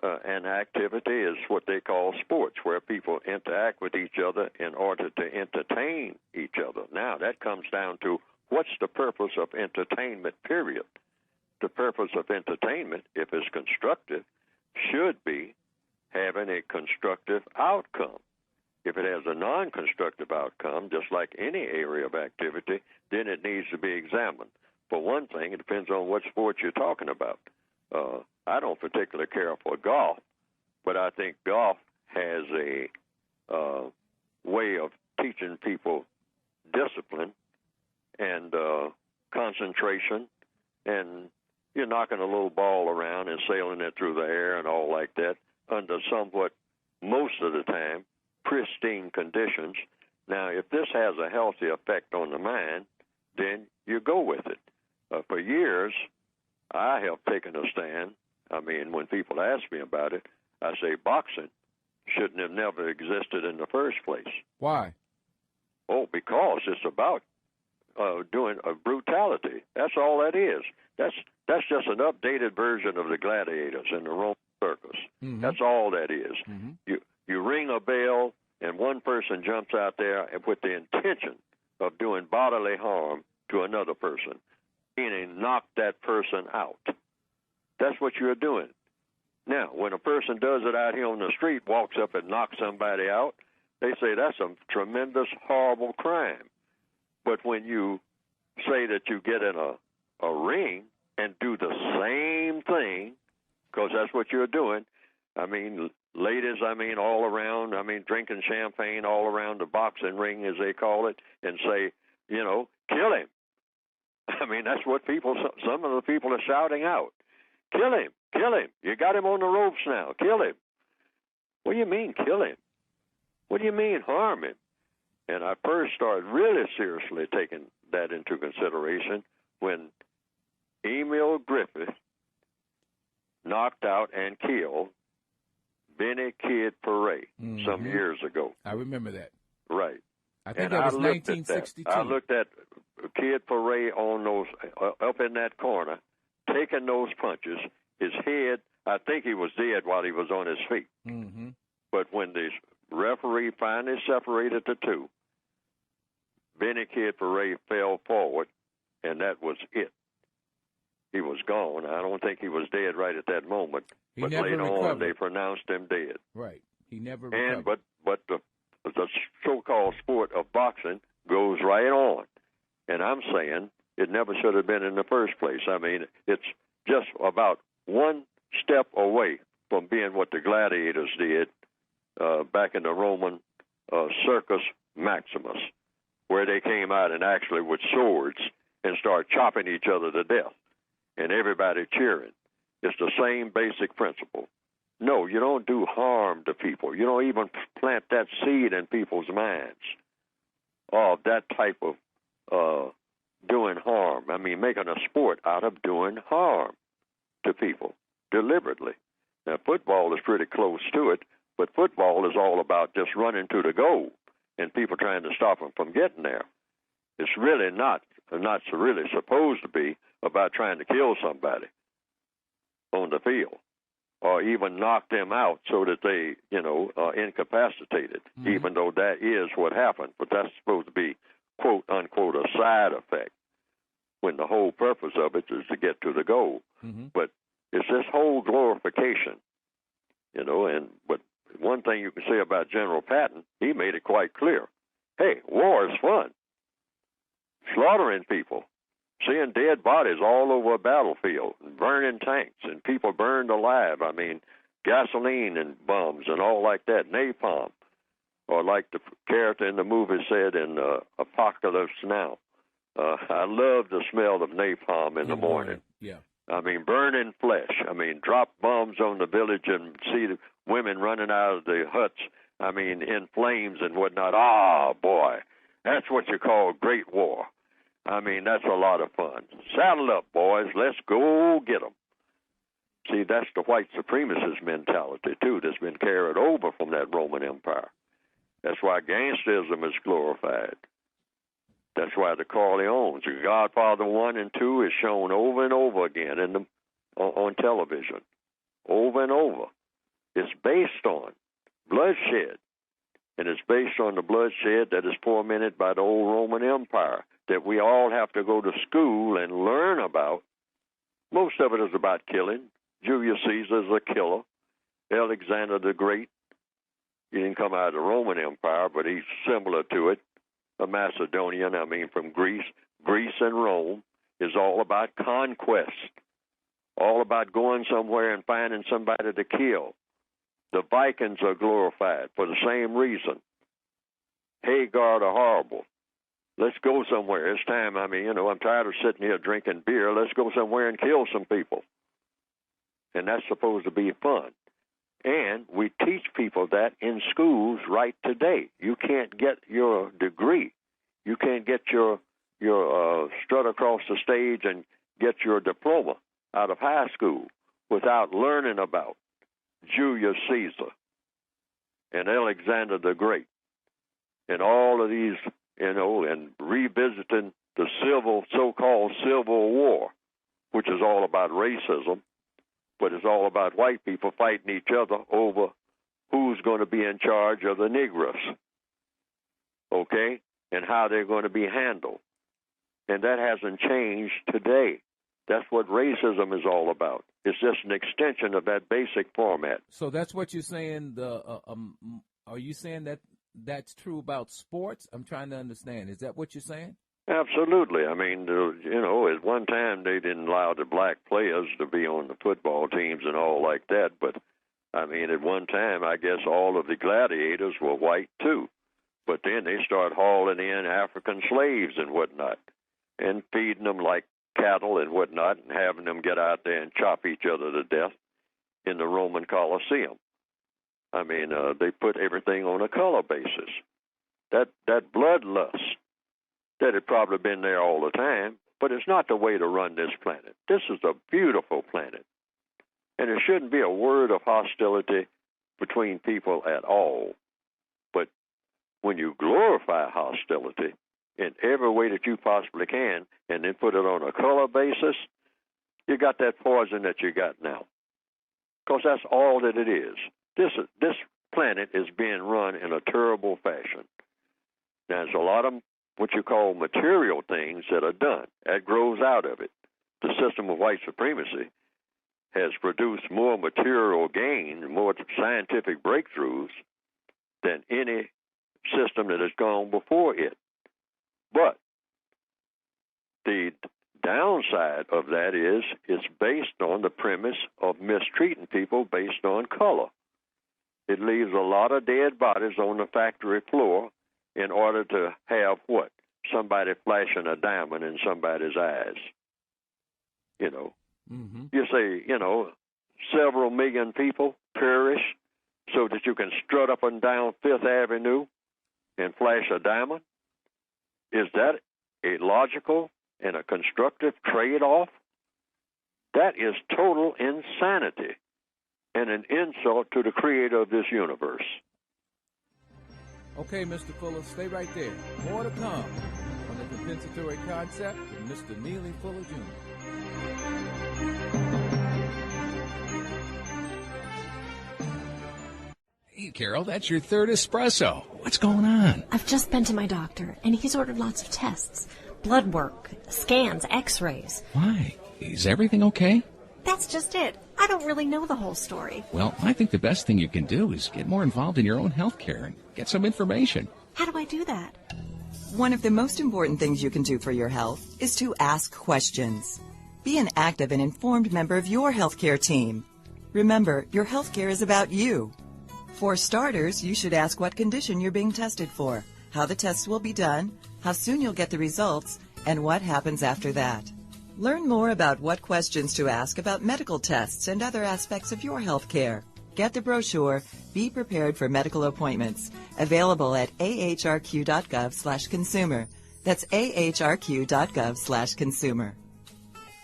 an activity is what they call sports, where people interact with each other in order to entertain each other. Now, that comes down to what's the purpose of entertainment, period. The purpose of entertainment, if it's constructive, should be having a constructive outcome. If it has a non-constructive outcome, just like any area of activity, then it needs to be examined. For one thing, it depends on what sport you're talking about. I don't particularly care for golf, but I think golf has a way of teaching people discipline and concentration, and you're knocking a little ball around and sailing it through the air and all like that under somewhat, most of the time, pristine conditions. Now, if this has a healthy effect on the mind, then you go with it. For years, I have taken a stand. I mean, when people ask me about it, I say boxing shouldn't have never existed in the first place. Why? Oh, because it's about doing a brutality. That's all that is. That's just an updated version of the gladiators in the Roman circus. Mm-hmm. That's all that is. Mm-hmm. You ring a bell, and one person jumps out there with the intention of doing bodily harm to another person, meaning knock that person out. That's what you're doing. Now, when a person does it out here on the street, walks up and knocks somebody out, they say that's a tremendous, horrible crime. But when you say that you get in a ring and do the same thing, because that's what you're doing, I mean, ladies, all around, drinking champagne all around the boxing ring, as they call it, and say, kill him. That's what some of the people are shouting out. Kill him, kill him. You got him on the ropes now. Kill him. What do you mean, kill him? What do you mean, harm him? And I first started really seriously taking that into consideration when Emil Griffith knocked out and killed Benny Kid Paret some years ago. I remember that. Right. I think that was 1962. I looked at Kid Paret on those, up in that corner, taking those punches. His head, I think he was dead while he was on his feet. Mm-hmm. But when the referee finally separated the two, Benny Kid Paret fell forward, and that was it. He was gone. I don't think he was dead right at that moment. But later on, they pronounced him dead. Right. He never recovered. But the so-called sport of boxing goes right on. And I'm saying it never should have been in the first place. It's just about one step away from being what the gladiators did back in the Roman Circus Maximus, where they came out and actually with swords and started chopping each other to death. and everybody cheering. It's the same basic principle. No, you don't do harm to people. You don't even plant that seed in people's minds of that type of doing harm. I mean, making a sport out of doing harm to people deliberately. Now, football is pretty close to it, but football is all about just running to the goal and people trying to stop them from getting there. It's really not really supposed to be about trying to kill somebody on the field or even knock them out so that they, are incapacitated, even though that is what happened. But that's supposed to be, quote, unquote, a side effect when the whole purpose of it is to get to the goal. But it's this whole glorification, but one thing you can say about General Patton, he made it quite clear. Hey, war is fun. Slaughtering people, seeing dead bodies all over a battlefield, and burning tanks, and people burned alive. I mean, gasoline and bombs and all like that, napalm. Or like the character in the movie said in Apocalypse Now, I love the smell of napalm in the morning. Yeah. I mean, burning flesh. I mean, drop bombs on the village and see the women running out of the huts, I mean, in flames and whatnot. Ah, boy, that's what you call great war. I mean, that's a lot of fun. Saddle up, boys. Let's go get them. See, that's the white supremacist mentality, too, that's been carried over from that Roman Empire. That's why gangsterism is glorified. That's why the Corleones, the Godfather 1 and 2, is shown over and over again on television, over and over. It's based on bloodshed, and it's based on the bloodshed that is fomented by the old Roman Empire that we all have to go to school and learn about. Most of it is about killing. Julius Caesar is a killer. Alexander the Great, he didn't come out of the Roman Empire, but he's similar to it. A Macedonian, I mean, from Greece. Greece and Rome is all about conquest, all about going somewhere and finding somebody to kill. The Vikings are glorified for the same reason. Hagar the Horrible. Let's go somewhere. It's time. I mean, I'm tired of sitting here drinking beer. Let's go somewhere and kill some people. And that's supposed to be fun. And we teach people that in schools right today. You can't get your degree. You can't get your strut across the stage and get your diploma out of high school without learning about Julius Caesar and Alexander the Great and all of these, and revisiting the so-called Civil War, which is all about racism. But it's all about white people fighting each other over who's going to be in charge of the Negroes, okay, and how they're going to be handled. And that hasn't changed today. That's what racism is all about. It's just an extension of that basic format. So that's what you're saying. Are you saying that that's true about sports? I'm trying to understand. Is that what you're saying? Absolutely. I mean, at one time they didn't allow the black players to be on the football teams and all like that. But, I mean, at one time, I guess all of the gladiators were white, too. But then they start hauling in African slaves and whatnot and feeding them like cattle and whatnot and having them get out there and chop each other to death in the Roman Colosseum. I mean, they put everything on a color basis. That bloodlust, that had probably been there all the time, but it's not the way to run this planet. This is a beautiful planet, and there shouldn't be a word of hostility between people at all. But when you glorify hostility in every way that you possibly can and then put it on a color basis, you got that poison that you got now, because that's all that it is. This planet is being run in a terrible fashion. Now, there's a lot of what you call material things that are done. That grows out of it. The system of white supremacy has produced more material gain, more scientific breakthroughs than any system that has gone before it. But the downside of that is it's based on the premise of mistreating people based on color. It leaves a lot of dead bodies on the factory floor in order to have what? Somebody flashing a diamond in somebody's eyes. You say, several million people perish so that you can strut up and down Fifth Avenue and flash a diamond? Is that a logical and a constructive trade-off? That is total insanity and an insult to the creator of this universe. Okay, Mr. Fuller, stay right there. More to come on the compensatory concept with Mr. Neely Fuller, Jr. Hey, Carol, that's your third espresso. What's going on? I've just been to my doctor, and he's ordered lots of tests. Blood work, scans, x-rays. Why? Is everything okay? That's just it. I don't really know the whole story. Well, I think the best thing you can do is get more involved in your own health care and get some information. How do I do that? One of the most important things you can do for your health is to ask questions. Be an active and informed member of your healthcare team. Remember, your healthcare is about you. For starters, you should ask what condition you're being tested for, how the tests will be done, how soon you'll get the results, and what happens after that. Learn more about what questions to ask about medical tests and other aspects of your health care. Get the brochure, Be Prepared for Medical Appointments, available at ahrq.gov/consumer. That's ahrq.gov/consumer.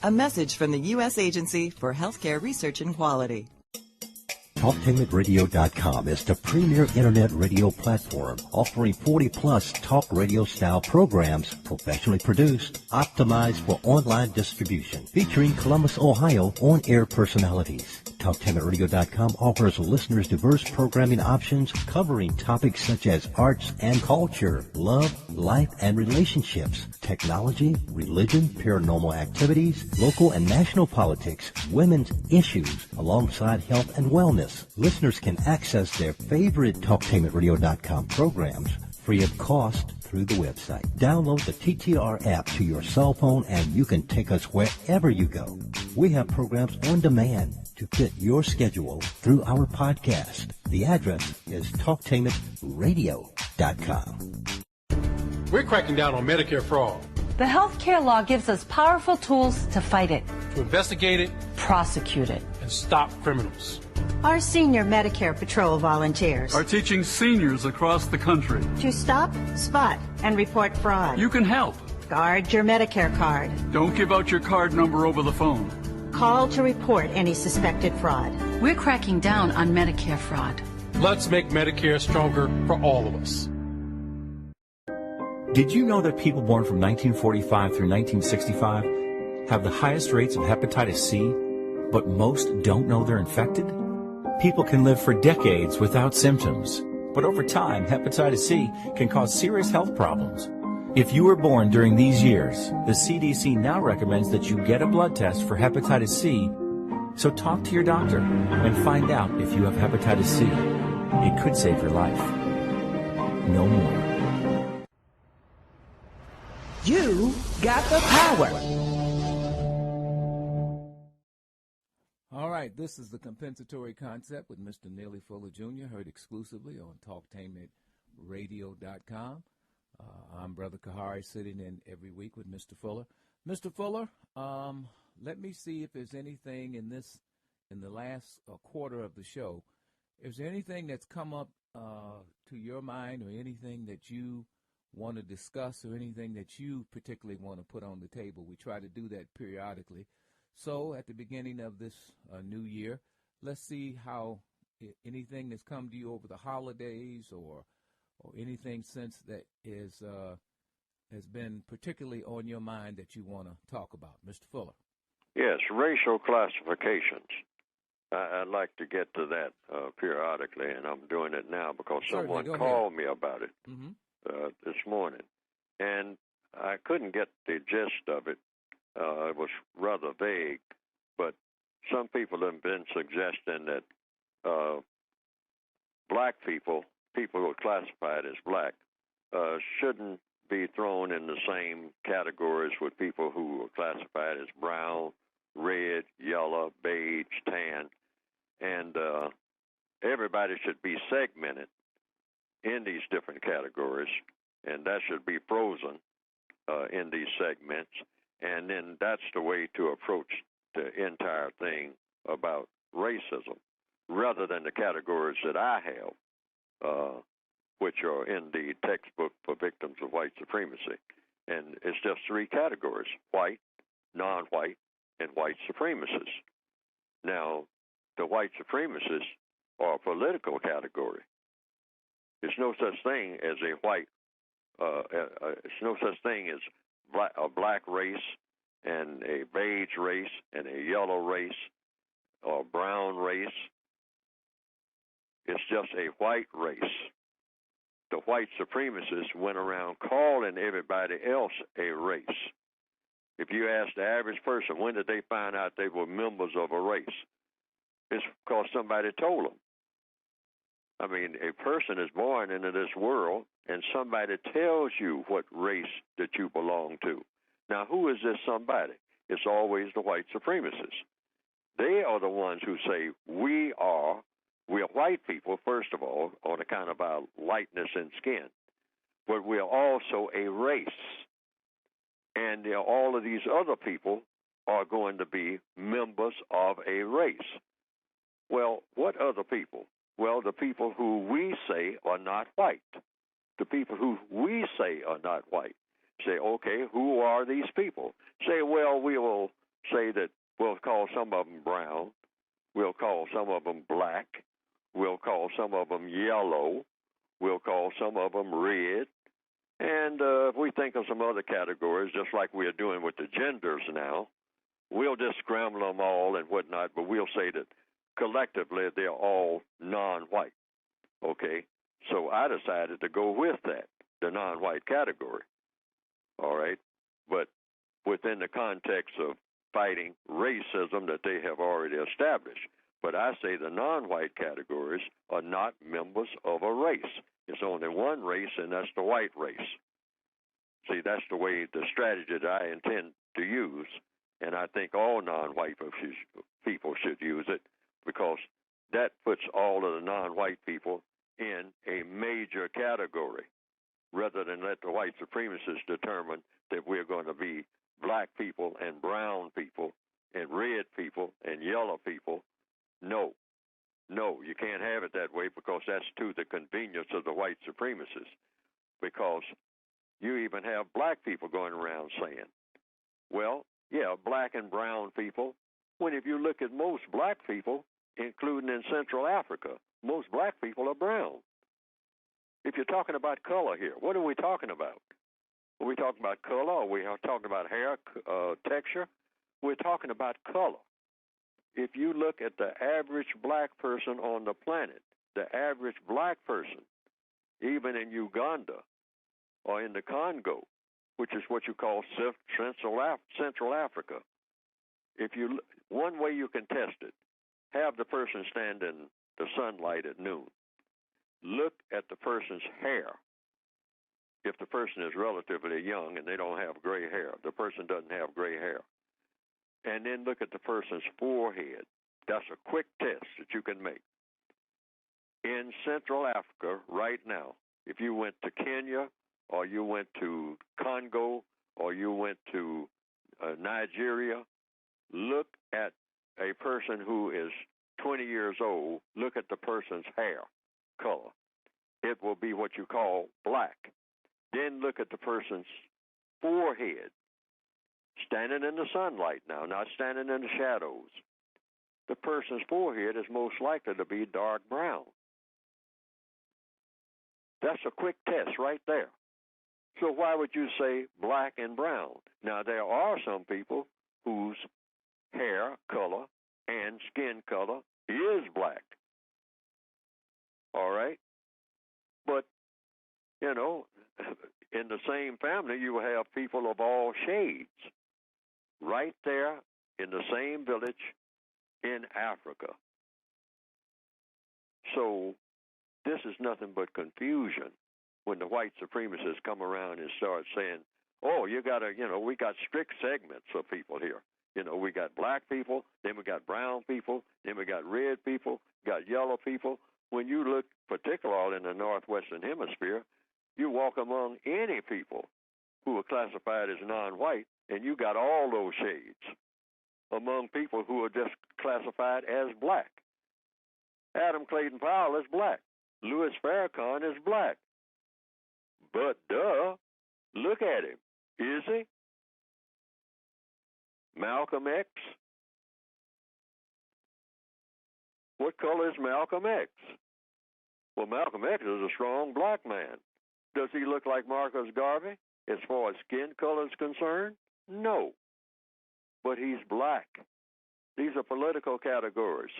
A message from the U.S. Agency for Healthcare Research and Quality. Talktainmentradio.com is the premier internet radio platform offering 40-plus talk radio-style programs professionally produced, optimized for online distribution, featuring Columbus, Ohio on-air personalities. Talktainmentradio.com offers listeners diverse programming options covering topics such as arts and culture, love, life and relationships, technology, religion, paranormal activities, local and national politics, women's issues, alongside health and wellness. Listeners can access their favorite Talktainmentradio.com programs free of cost through the website. Download the TTR app to your cell phone and you can take us wherever you go. We have programs on demand to fit your schedule through our podcast. The address is Talktainmentradio.com. We're cracking down on Medicare fraud. The health care law gives us powerful tools to fight it, to investigate it, prosecute it, and stop criminals. Our senior Medicare Patrol volunteers are teaching seniors across the country to stop, spot, and report fraud. You can help. Guard your Medicare card. Don't give out your card number over the phone. Call to report any suspected fraud. We're cracking down on Medicare fraud. Let's make Medicare stronger for all of us. Did you know that people born from 1945 through 1965 have the highest rates of hepatitis C, but most don't know they're infected? People can live for decades without symptoms, but over time, hepatitis C can cause serious health problems. If you were born during these years, the CDC now recommends that you get a blood test for hepatitis C. So talk to your doctor and find out if you have hepatitis C. It could save your life. No more. You got the power. All right, this is the compensatory concept with Mr. Neely Fuller, Jr., heard exclusively on Talktainmentradio.com. I'm Brother Kahari, sitting in every week with Mr. Fuller. Mr. Fuller, let me see if there's anything in the last quarter of the show. Is there anything that's come up to your mind, or anything that you want to discuss, or anything that you particularly want to put on the table? We try to do that periodically. So at the beginning of this new year, let's see how anything that's come to you over the holidays or anything since that has been particularly on your mind that you want to talk about. Mr. Fuller. Yes, racial classifications. I'd like to get to that periodically, and I'm doing it now because someone called me about it this morning. And I couldn't get the gist of it. It was rather vague, but some people have been suggesting that black people who are classified as black, shouldn't be thrown in the same categories with people who are classified as brown, red, yellow, beige, tan, and everybody should be segmented in these different categories, and that should be frozen in these segments. And then that's the way to approach the entire thing about racism, rather than the categories that I have, which are in the textbook for victims of white supremacy. And it's just three categories: white, non-white, and white supremacists. Now, the white supremacists are a political category. There's no such thing as a white, there's no such thing as a black race and a beige race and a yellow race or a brown race. It's just a white race. The white supremacists went around calling everybody else a race. If you ask the average person, when did they find out they were members of a race? It's because somebody told them. I mean, a person is born into this world, and somebody tells you what race that you belong to. Now, who is this somebody? It's always the white supremacists. They are the ones who say, we are white people, first of all, on account of our lightness in skin, but we are also a race. And all of these other people are going to be members of a race. Well, what other people? Well, the people who we say are not white. The people who we say are not white. Say, okay, who are these people? Say, well, we will say that we'll call some of them brown. We'll call some of them black. We'll call some of them yellow. We'll call some of them red. And if we think of some other categories, just like we are doing with the genders now, we'll just scramble them all and whatnot, but we'll say that collectively they're all non-white. Okay? So I decided to go with that, the non-white category. All right? But within the context of fighting racism that they have already established. But I say the non-white categories are not members of a race. It's only one race, and that's the white race. See, that's the way, the strategy that I intend to use, and I think all non-white people should use it, because that puts all of the non-white people in a major category, rather than let the white supremacists determine that we're going to be black people and brown people and red people and yellow people. No, you can't have it that way, because that's to the convenience of the white supremacists. Because you even have black people going around saying, well, yeah, black and brown people, when if you look at most black people, including in Central Africa, most black people are brown. If you're talking about color here, what are we talking about? Are we talking about color, or are we talking about hair texture? We're talking about color. If you look at the average black person on the planet, the average black person, even in Uganda or in the Congo, which is what you call Central Africa, one way you can test it, have the person stand in the sunlight at noon. Look at the person's hair. If the person is relatively young and they don't have gray hair, the person doesn't have gray hair. And then look at the person's forehead. That's a quick test that you can make. In Central Africa right now, if you went to Kenya, or you went to Congo, or you went to Nigeria, look at a person who is 20 years old, look at the person's hair color. It will be what you call black. Then look at the person's forehead. Standing in the sunlight now, not standing in the shadows. The person's forehead is most likely to be dark brown. That's a quick test right there. So why would you say black and brown? Now, there are some people whose hair color and skin color is black. All right? But, in the same family, you will have people of all shades. Right there in the same village in Africa. So this is nothing but confusion when the white supremacists come around and start saying, oh, we got strict segments of people here. We got black people, then we got brown people, then we got red people, got yellow people. When you look particularly in the Northwestern Hemisphere, you walk among any people who are classified as non-white, and you got all those shades. among people who are just classified as black. Adam Clayton Powell is black. Louis Farrakhan is black. But look at him. Is he? Malcolm X? What color is Malcolm X? Well, Malcolm X is a strong black man. Does he look like Marcus Garvey as far as skin color is concerned? No. But he's black. These are political categories.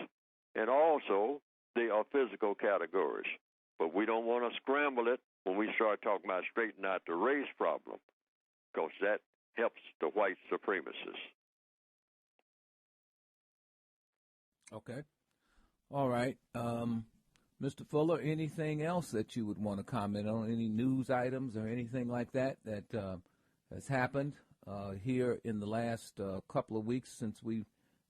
And also, they are physical categories. But we don't want to scramble it when we start talking about straightening out the race problem, because that helps the white supremacists. Okay. All right. Mr. Fuller, anything else that you would want to comment on? Any news items or anything like that has happened here in the last couple of weeks since we've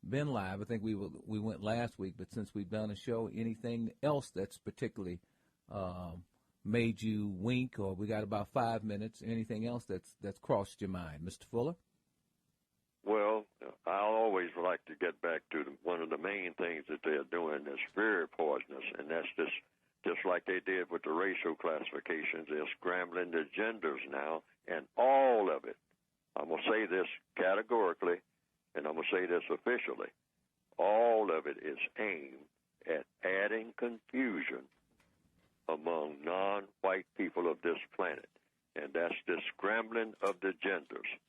been live? I think we went last week, but since we've done a show, anything else that's particularly made you wink? Or we got about 5 minutes. Anything else that's crossed your mind, Mr. Fuller? Well, I'll always like to get back to one of the main things that they're doing that's very poisonous, and that's just like they did with the racial classifications. They're scrambling the genders now, and all of it. I'm going to say this categorically, and I'm going to say this officially. All of it is aimed at adding confusion among non-white people of this planet, and that's the scrambling of the genders.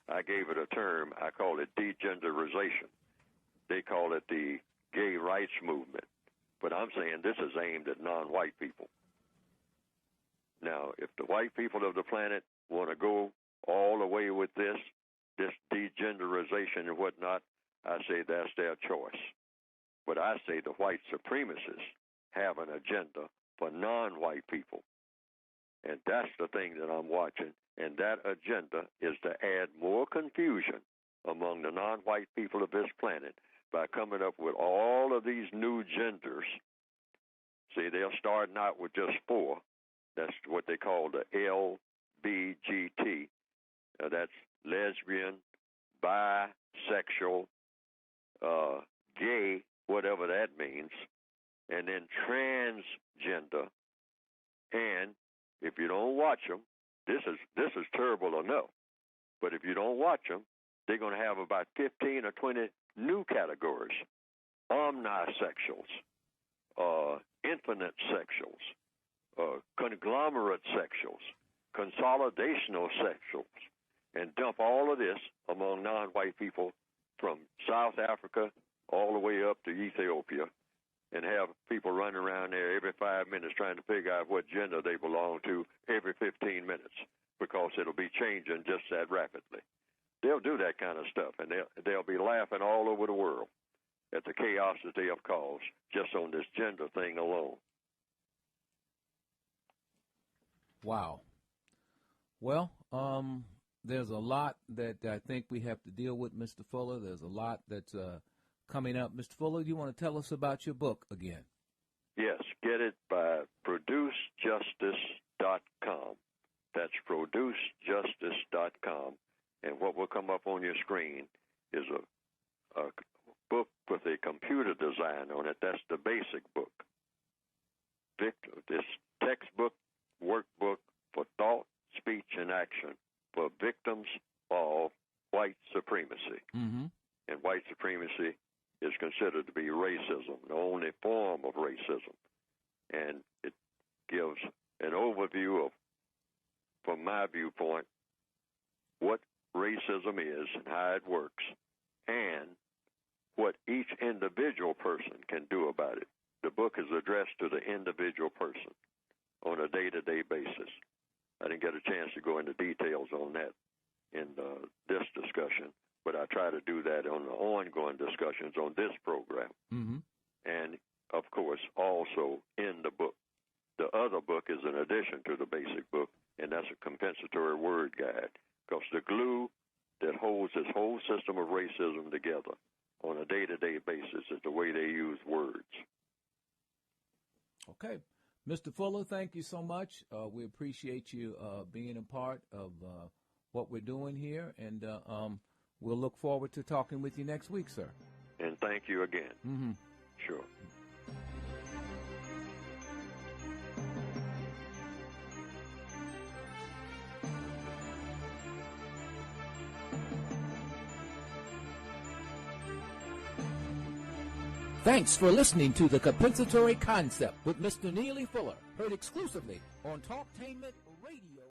I gave it a term. I call it degenderization. They call it the gay rights movement. But I'm saying this is aimed at non-white people. Now, if the white people of the planet want to go all the way with this degenderization and whatnot, I say that's their choice. But I say the white supremacists have an agenda for non-white people. And that's the thing that I'm watching. And that agenda is to add more confusion among the non-white people of this planet by coming up with all of these new genders. See, they're starting out with just 4. That's what they call the LBGT. That's lesbian, bisexual, gay, whatever that means, and then transgender. And if you don't watch them, this is terrible enough. But if you don't watch them, they're going to have about 15 or 20 new categories: omnisexuals, infinite sexuals, conglomerate sexuals, consolidational sexuals, and dump all of this among non-white people from South Africa all the way up to Ethiopia, and have people running around there every 5 minutes trying to figure out what gender they belong to every 15 minutes, because it'll be changing just that rapidly. They'll do that kind of stuff, and they'll be laughing all over the world at the chaos that they have caused just on this gender thing alone. Wow. Well, there's a lot that I think we have to deal with, Mr. Fuller. There's a lot that's coming up. Mr. Fuller, do you want to tell us about your book again? Yes, get it by producejustice.com. That's producejustice.com. And what will come up on your screen is a book with a computer design on it. That's the basic book. This textbook, workbook for thought, speech, and action for victims of white supremacy. Mm-hmm. And white supremacy is considered to be racism, the only form of racism. And it gives an overview of, from my viewpoint, what racism is and how it works, and what each individual person can do about it. The book is addressed to the individual person on a day-to-day basis. I didn't get a chance to go into details on that in this discussion, but I try to do that on the ongoing discussions on this program. Mm-hmm. And, of course, also in the book. The other book is an addition to the basic book, and that's a compensatory word guide, because the glue that holds this whole system of racism together on a day-to-day basis is the way they use words. Okay. Mr. Fuller, thank you so much. We appreciate you being a part of what we're doing here, and We'll look forward to talking with you next week, sir. And thank you again. Mm-hmm. Sure. Thanks for listening to The Compensatory Concept with Mr. Neely Fuller, heard exclusively on Talktainment Radio.